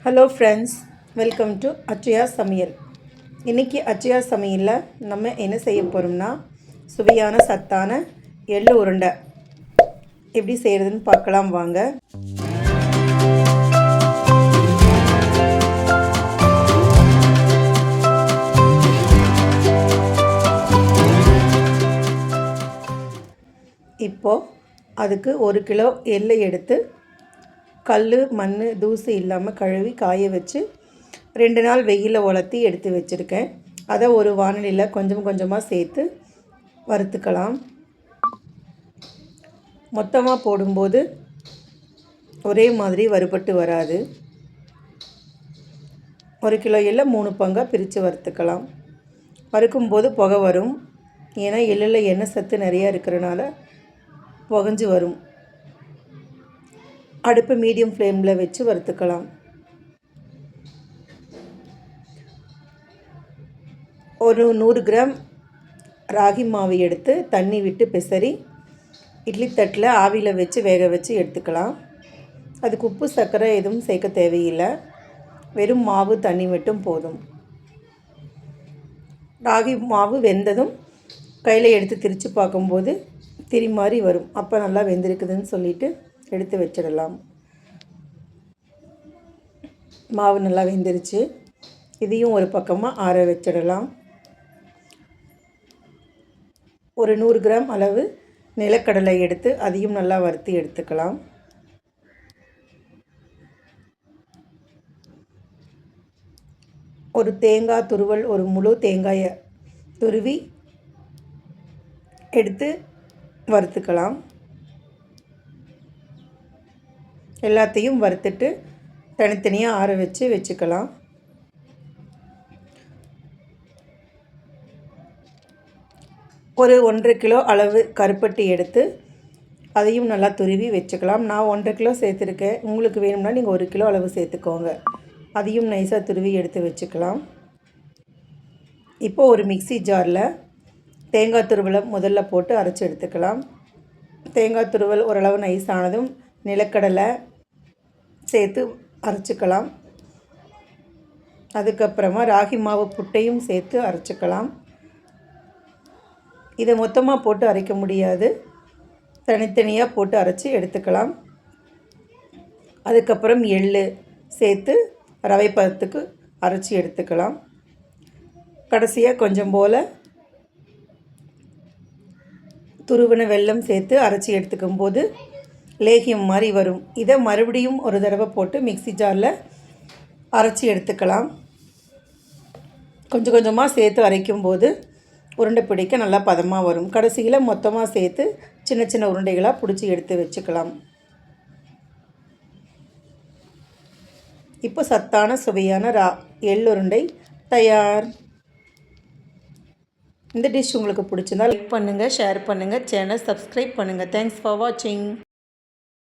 Hello friends, welcome to அச்சயா சமையல். இன்றைக்கி அச்சயா சமையலில் நம்ம என்ன செய்ய போகிறோம்னா சுவையான சத்தான எள்ளு உருண்டை எப்படி செய்கிறதுன்னு பார்க்கலாம் வாங்க. இப்போது அதுக்கு 1 கிலோ எள்ளை எடுத்து கல் மண் தூசு இல்லாமல் கழுவி காய வச்சு 2 நாள் வெயிலில் உலர்த்தி எடுத்து வச்சுருக்கேன். அதை ஒரு வாணலியில் கொஞ்சம் கொஞ்சமாக சேர்த்து வறுத்துக்கலாம். மொத்தமாக போடும்போது ஒரே மாதிரி வறுபட்டு வராது. 1 கிலோ எள்ளை 3 பங்காக பிரித்து வறுத்துக்கலாம். வறுக்கும்போது புகை வரும். ஏன்னா எள்ளில் எண்ணெய் சத்து நிறையா இருக்கிறனால புகஞ்சு வரும். அடுப்பு மீடியம் ஃப்ளேமில் வச்சு வறுத்துக்கலாம். ஒரு 100 கிராம் ராகி மாவு எடுத்து தண்ணி விட்டு பிசறி இட்லி தட்டில் ஆவியில் வச்சு வேக வச்சு எடுத்துக்கலாம். அதுக்கு உப்பு சர்க்கரை எதுவும் சேர்க்க தேவையில்லை. வெறும் மாவு தண்ணி மட்டும் போதும். ராகி மாவு வெந்ததும் கையில் எடுத்து திரித்து பார்க்கும்போது திரி மாதிரி வரும். அப்போ நல்லா வெந்திருக்குதுன்னு சொல்லிவிட்டு எடுத்து வச்சிடலாம். மாவு நல்லா வெந்துருச்சு. இதையும் ஒரு பக்கமாக ஆற வச்சிடலாம். ஒரு 100 கிராம் அளவு நிலக்கடலை எடுத்து அதையும் நல்லா வறுத்து எடுத்துக்கலாம். ஒரு தேங்காய் துருவல், ஒரு முழு தேங்காயை துருவி எடுத்து வறுத்துக்கலாம். எல்லாத்தையும் வறுத்துட்டு தனித்தனியாக ஆற வச்சு வச்சுக்கலாம். ஒரு 1.5 கிலோ அளவு கருப்பட்டி எடுத்து அதையும் நல்லா துருவி வச்சுக்கலாம். நான் 1.5 கிலோ சேர்த்துருக்கேன். உங்களுக்கு வேணும்னா நீங்கள் 1 கிலோ அளவு சேர்த்துக்கோங்க. அதையும் நைஸாக துருவி எடுத்து வச்சுக்கலாம். இப்போது ஒரு மிக்ஸி ஜாரில் தேங்காய் துருவலை முதல்ல போட்டு அரைச்சி எடுத்துக்கலாம். தேங்காய் துருவல் ஓரளவு நைஸ் ஆனதும் நிலக்கடலை சேர்த்து அரைச்சிக்கலாம். அதுக்கப்புறமா ராகி மாவு புட்டையும் சேர்த்து அரைச்சிக்கலாம். இதை மொத்தமாக போட்டு அரைக்க முடியாது, தனித்தனியாக போட்டு அரைச்சி எடுத்துக்கலாம். அதுக்கப்புறம் எள்ளு சேர்த்து ரவை பதத்துக்கு அரைச்சி எடுத்துக்கலாம். கடைசியாக கொஞ்சம் போல் துருவின வெல்லம் சேர்த்து அரைச்சி எடுத்துக்கும் போது லேகியம் மாதிரி வரும். இதை மறுபடியும் ஒரு தடவை போட்டு மிக்ஸி ஜாரில் அரைச்சி எடுத்துக்கலாம். கொஞ்சம் கொஞ்சமாக சேர்த்து அரைக்கும்போது உருண்டை பிடிக்க நல்லா பதமாக வரும். கடைசியில் மொத்தமாக சேர்த்து சின்ன சின்ன உருண்டைகளாக பிடிச்சி எடுத்து வச்சுக்கலாம். இப்போ சத்தான சுவையான எள்ளுருண்டை தயார். இந்த டிஷ் உங்களுக்கு பிடிச்சிருந்தால் லைக் பண்ணுங்கள், ஷேர் பண்ணுங்கள், சேனல் சப்ஸ்கிரைப் பண்ணுங்கள். தேங்க்ஸ் ஃபார் வாட்சிங்.